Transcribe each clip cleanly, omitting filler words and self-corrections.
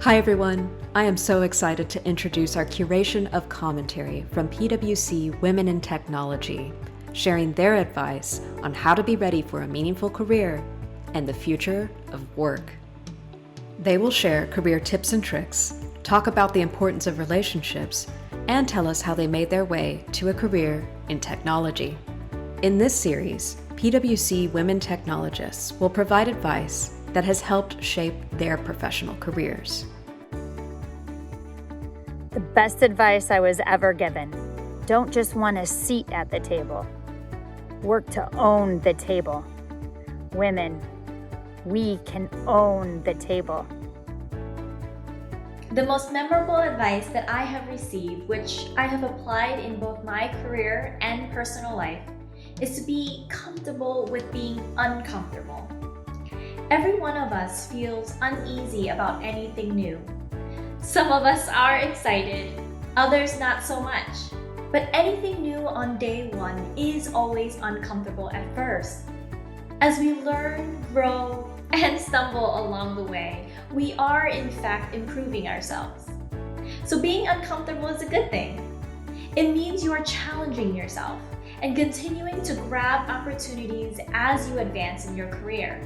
Hi everyone, I am so excited to introduce our curation of commentary from PwC Women in Technology, sharing their advice on how to be ready for a meaningful career and the future of work. They will share career tips and tricks, talk about the importance of relationships, and tell us how they made their way to a career in technology. In this series, PwC Women Technologists will provide advice that has helped shape their professional careers. The best advice I was ever given. Don't just want a seat at the table. Work to own the table. Women, we can own the table. The most memorable advice that I have received, which I have applied in both my career and personal life, is to be comfortable with being uncomfortable. Every one of us feels uneasy about anything new. Some of us are excited, others not so much. But anything new on day one is always uncomfortable at first. As we learn, grow, and stumble along the way, we are in fact improving ourselves. So being uncomfortable is a good thing. It means you are challenging yourself and continuing to grab opportunities as you advance in your career.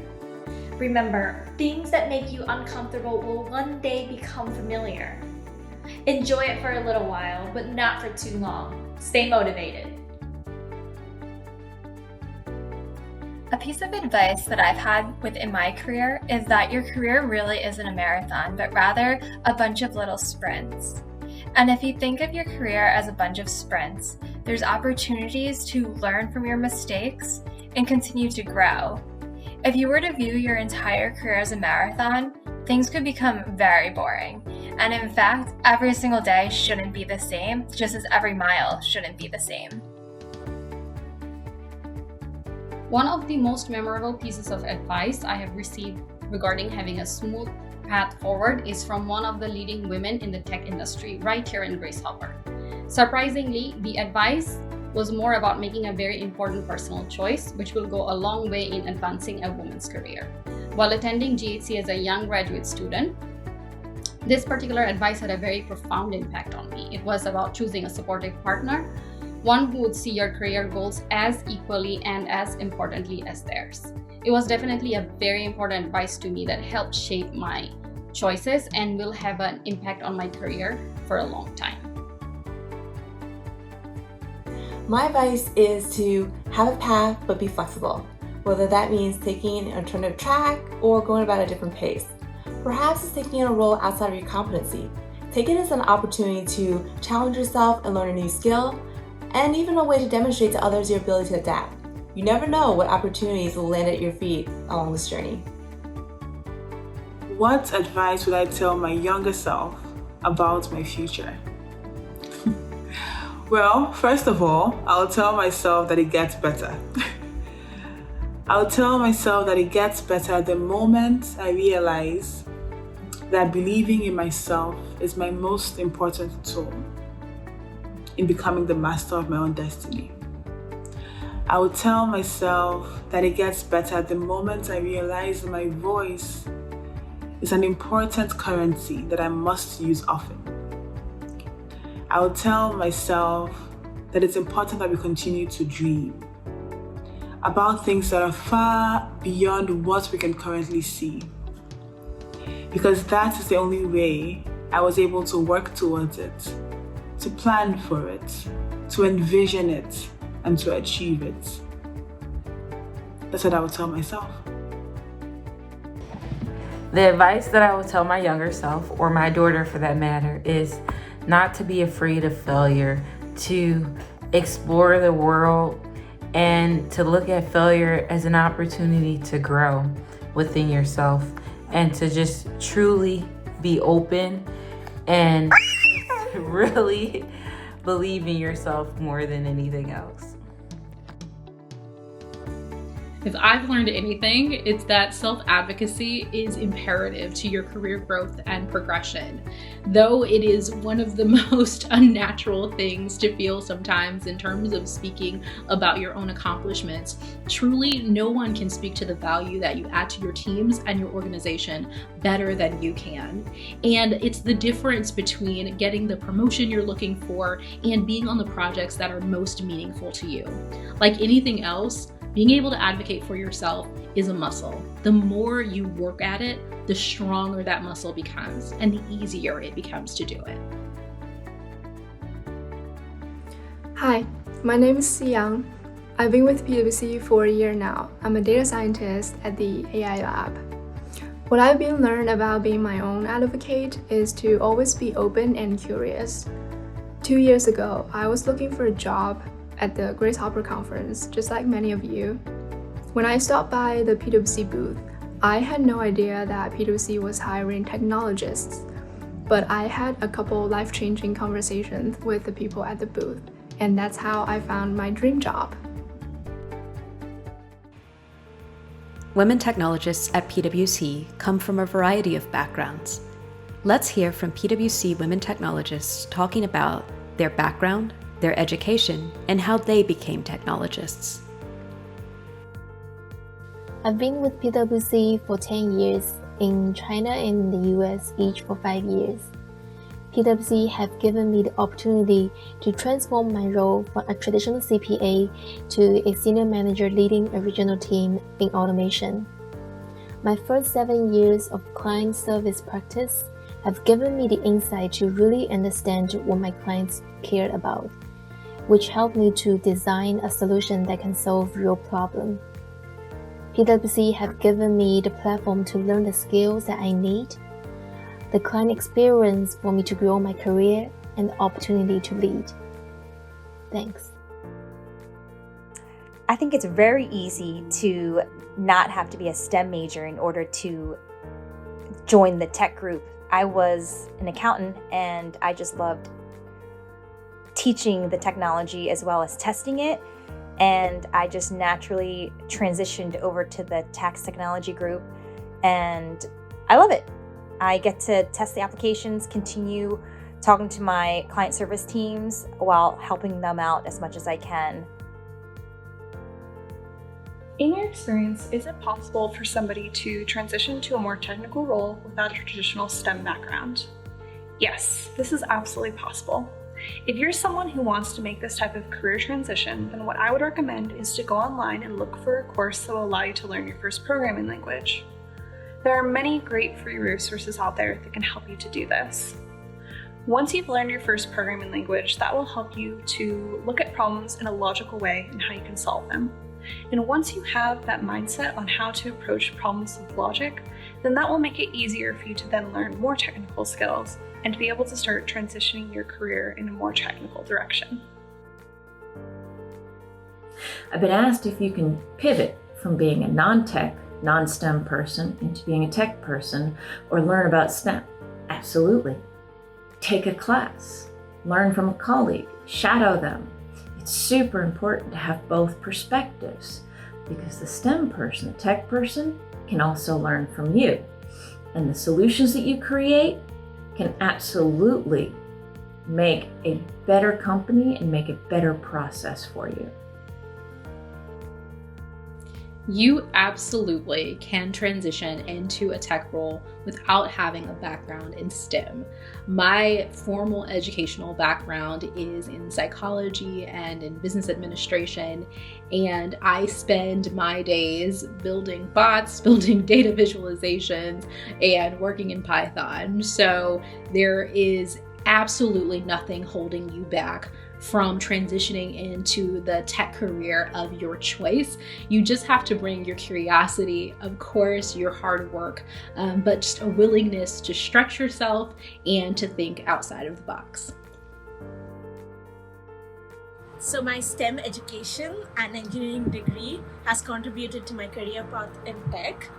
Remember, things that make you uncomfortable will one day become familiar. Enjoy it for a little while, but not for too long. Stay motivated. A piece of advice that I've had within my career is that your career really isn't a marathon, but rather a bunch of little sprints. And if you think of your career as a bunch of sprints, there's opportunities to learn from your mistakes and continue to grow. If you were to view your entire career as a marathon, things could become very boring. And in fact, every single day shouldn't be the same, just as every mile shouldn't be the same. One of the most memorable pieces of advice I have received regarding having a smooth path forward is from one of the leading women in the tech industry right here in Grace Hopper. Surprisingly, the advice was more about making a very important personal choice, which will go a long way in advancing a woman's career. While attending GHC as a young graduate student, this particular advice had a very profound impact on me. It was about choosing a supportive partner, one who would see your career goals as equally and as importantly as theirs. It was definitely a very important advice to me that helped shape my choices and will have an impact on my career for a long time. My advice is to have a path but be flexible, whether that means taking an alternative track or going about a different pace. Perhaps it's taking a role outside of your competency. Take it as an opportunity to challenge yourself and learn a new skill, and even a way to demonstrate to others your ability to adapt. You never know what opportunities will land at your feet along this journey. What advice would I tell my younger self about my future? Well, first of all, I'll tell myself that it gets better. I'll tell myself that it gets better the moment I realize that believing in myself is my most important tool in becoming the master of my own destiny. I will tell myself that it gets better the moment I realize that my voice is an important currency that I must use often. I will tell myself that it's important that we continue to dream about things that are far beyond what we can currently see. Because that is the only way I was able to work towards it, to plan for it, to envision it, and to achieve it. That's what I would tell myself. The advice that I would tell my younger self, or my daughter for that matter, is not to be afraid of failure, to explore the world, and to look at failure as an opportunity to grow within yourself, and to just truly be open and really believe in yourself more than anything else. If I've learned anything, it's that self-advocacy is imperative to your career growth and progression. Though it is one of the most unnatural things to feel sometimes in terms of speaking about your own accomplishments, truly no one can speak to the value that you add to your teams and your organization better than you can. And it's the difference between getting the promotion you're looking for and being on the projects that are most meaningful to you. Like anything else, being able to advocate for yourself is a muscle. The more you work at it, the stronger that muscle becomes and the easier it becomes to do it. Hi, my name is Si Yang. I've been with PwC for a year now. I'm a data scientist at the AI lab. What I've been learned about being my own advocate is to always be open and curious. 2 years ago, I was looking for a job at the Grace Hopper conference, just like many of you. When I stopped by the PwC booth, I had no idea that PwC was hiring technologists, but I had a couple life-changing conversations with the people at the booth, and that's how I found my dream job. Women technologists at PwC come from a variety of backgrounds. Let's hear from PwC women technologists talking about their background, their education, and how they became technologists. I've been with PwC for 10 years, in China and in the US each for 5 years. PwC have given me the opportunity to transform my role from a traditional CPA to a senior manager leading a regional team in automation. My first 7 years of client service practice have given me the insight to really understand what my clients care about, which helped me to design a solution that can solve real problems. PwC have given me the platform to learn the skills that I need, the client experience for me to grow my career, and the opportunity to lead. Thanks. I think it's very easy to not have to be a STEM major in order to join the tech group. I was an accountant and I just loved teaching the technology as well as testing it. And I just naturally transitioned over to the tax technology group and I love it. I get to test the applications, continue talking to my client service teams while helping them out as much as I can. In your experience, is it possible for somebody to transition to a more technical role without a traditional STEM background? Yes, this is absolutely possible. If you're someone who wants to make this type of career transition, then what I would recommend is to go online and look for a course that will allow you to learn your first programming language. There are many great free resources out there that can help you to do this. Once you've learned your first programming language, that will help you to look at problems in a logical way and how you can solve them. And once you have that mindset on how to approach problems with logic, then that will make it easier for you to then learn more technical skills and to be able to start transitioning your career in a more technical direction. I've been asked if you can pivot from being a non-tech, non-STEM person into being a tech person or learn about STEM. Absolutely. Take a class, learn from a colleague, shadow them. It's super important to have both perspectives because the STEM person, the tech person, can also learn from you. And the solutions that you create can absolutely make a better company and make a better process for you. You absolutely can transition into a tech role without having a background in STEM. My formal educational background is in psychology and in business administration, and I spend my days building bots, building data visualizations, and working in Python. So there is absolutely nothing holding you back from transitioning into the tech career of your choice. You just have to bring your curiosity, of course, your hard work, but just a willingness to stretch yourself and to think outside of the box. So my STEM education and engineering degree has contributed to my career path in tech.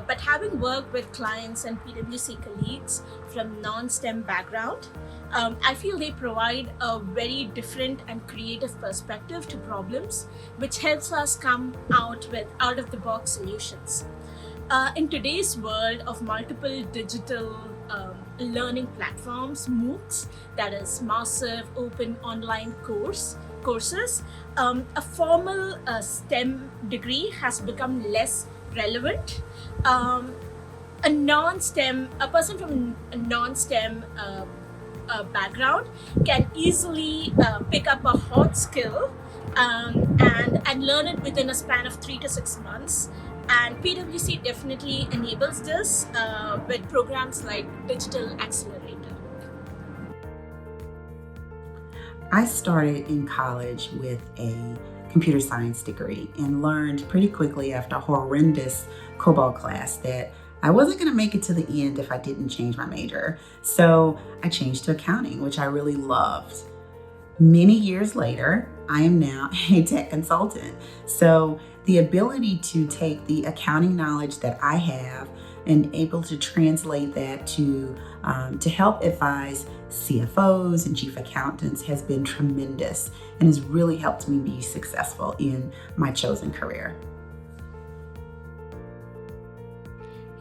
But having worked with clients and PwC colleagues from non-STEM background, I feel they provide a very different and creative perspective to problems, which helps us come out with out-of-the-box solutions. In today's world of multiple digital learning platforms, MOOCs, that is massive open online courses, a formal STEM degree has become less relevant. A person from a non-STEM background can easily pick up a hot skill and learn it within a span of 3 to 6 months. And PwC definitely enables this with programs like Digital Accelerator. I started in college with a computer science degree and learned pretty quickly after a horrendous COBOL class that I wasn't going to make it to the end if I didn't change my major. So I changed to accounting, which I really loved. Many years later, I am now a tech consultant. So the ability to take the accounting knowledge that I have and able to translate that to help advise CFOs and chief accountants has been tremendous and has really helped me be successful in my chosen career.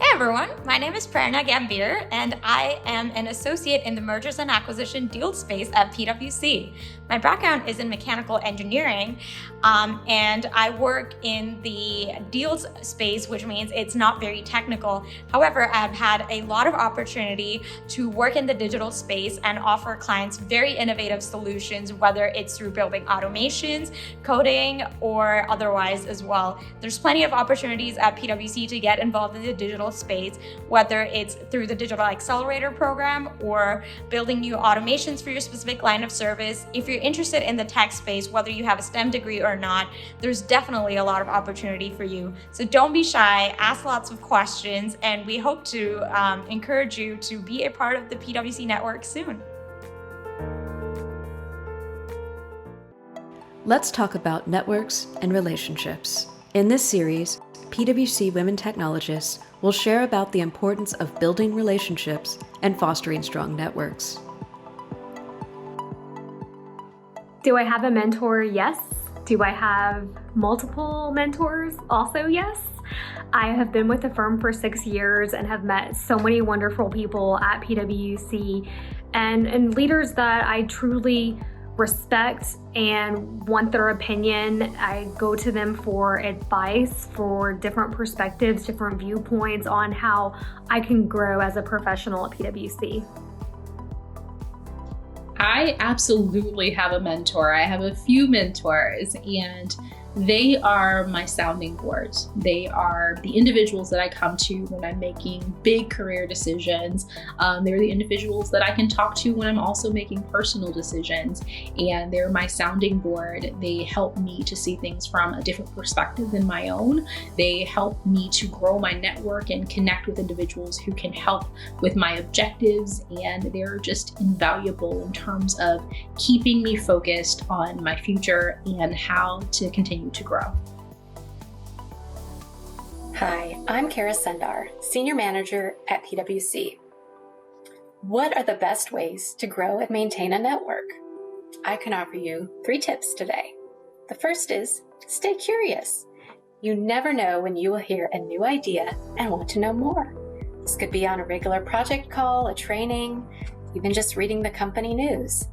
Hey everyone, my name is Prerna Gambhir and I am an associate in the mergers and acquisition deal space at PwC. My background is in mechanical engineering and I work in the deals space, which means it's not very technical. However, I've had a lot of opportunity to work in the digital space and offer clients very innovative solutions, whether it's through building automations, coding, or otherwise as well. There's plenty of opportunities at PwC to get involved in the digital space, whether it's through the Digital Accelerator program or building new automations for your specific line of service. If you're interested in the tech space, whether you have a STEM degree or not, there's definitely a lot of opportunity for you. So don't be shy, ask lots of questions, and we hope to encourage you to be a part of the PwC network soon. Let's talk about networks and relationships. In this series, PwC Women Technologists will share about the importance of building relationships and fostering strong networks. Do I have a mentor? Yes. Do I have multiple mentors? Also yes. I have been with the firm for 6 years and have met so many wonderful people at PwC and leaders that I truly respect and want their opinion. I go to them for advice, for different perspectives, different viewpoints on how I can grow as a professional at PwC. I absolutely have a mentor. I have a few mentors, and they are my sounding boards. They are the individuals that I come to when I'm making big career decisions. They're the individuals that I can talk to when I'm also making personal decisions, and they're my sounding board. They help me to see things from a different perspective than my own. They help me to grow my network and connect with individuals who can help with my objectives, and they're just invaluable in terms of keeping me focused on my future and how to continue to grow. Hi, I'm Kara Sundar, Senior Manager at PwC. What are the best ways to grow and maintain a network? I can offer you 3 tips today. The first is stay curious. You never know when you will hear a new idea and want to know more. This could be on a regular project call, a training, even just reading the company news.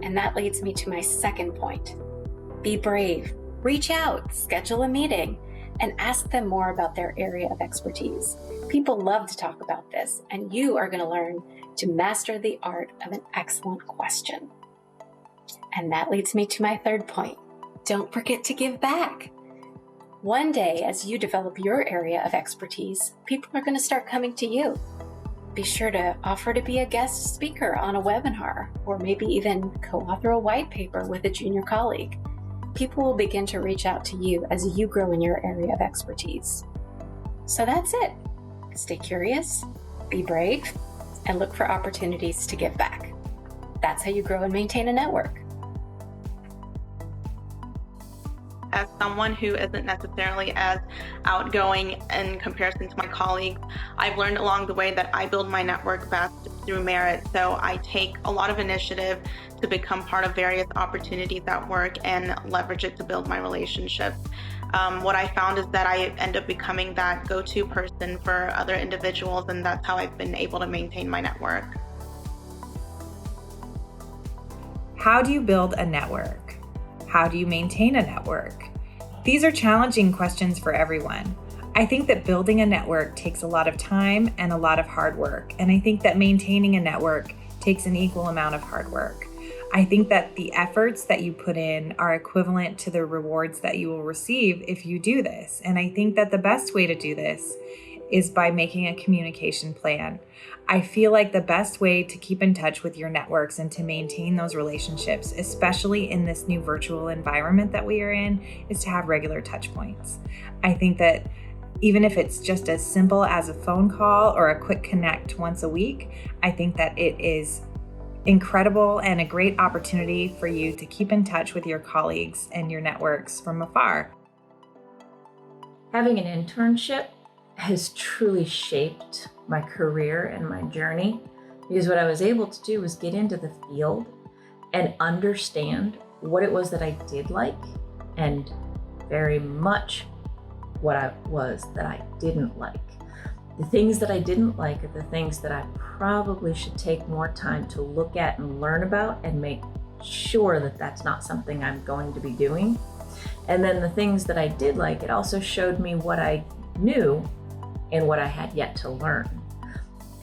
And that leads me to my second point. Be brave. Reach out, schedule a meeting, and ask them more about their area of expertise. People love to talk about this, and you are going to learn to master the art of an excellent question. And that leads me to my third point. Don't forget to give back. One day, as you develop your area of expertise, people are going to start coming to you. Be sure to offer to be a guest speaker on a webinar, or maybe even co-author a white paper with a junior colleague. People will begin to reach out to you as you grow in your area of expertise. So that's it. Stay curious, be brave, and look for opportunities to give back. That's how you grow and maintain a network. As someone who isn't necessarily as outgoing in comparison to my colleagues, I've learned along the way that I build my network best through merit. So I take a lot of initiative to become part of various opportunities at work and leverage it to build my relationships. What I found is that I end up becoming that go-to person for other individuals, and that's how I've been able to maintain my network. How do you build a network? How do you maintain a network? These are challenging questions for everyone. I think that building a network takes a lot of time and a lot of hard work, and I think that maintaining a network takes an equal amount of hard work. I think that the efforts that you put in are equivalent to the rewards that you will receive if you do this. And I think that the best way to do this is by making a communication plan. I feel like the best way to keep in touch with your networks and to maintain those relationships, especially in this new virtual environment that we are in, is to have regular touch points. I think that even if it's just as simple as a phone call or a quick connect once a week, I think that it is incredible and a great opportunity for you to keep in touch with your colleagues and your networks from afar. Having an internship has truly shaped my career and my journey, because what I was able to do was get into the field and understand what it was that I did like and very much what I was that I didn't like. The things that I didn't like are the things that I probably should take more time to look at and learn about and make sure that that's not something I'm going to be doing. And then the things that I did like, it also showed me what I knew and what I had yet to learn.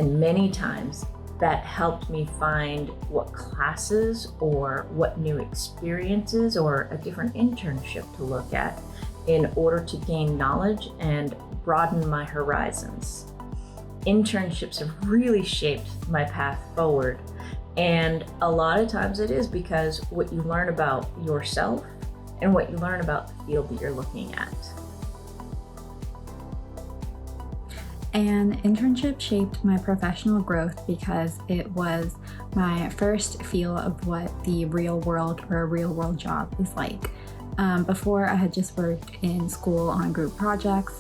And many times that helped me find what classes or what new experiences or a different internship to look at in order to gain knowledge and broaden my horizons. Internships have really shaped my path forward. And a lot of times it is because what you learn about yourself and what you learn about the field that you're looking at. An internship shaped my professional growth because it was my first feel of what the real world or a real world job is like. Before I had just worked in school on group projects,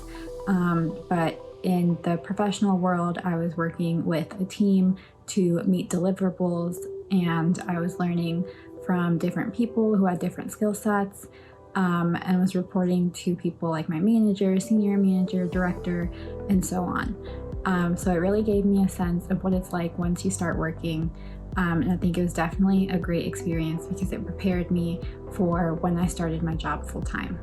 but in the professional world, I was working with a team to meet deliverables, and I was learning from different people who had different skill sets, and was reporting to people like my manager, senior manager, director, and so on. So it really gave me a sense of what it's like once you start working. And I think it was definitely a great experience because it prepared me for when I started my job full time.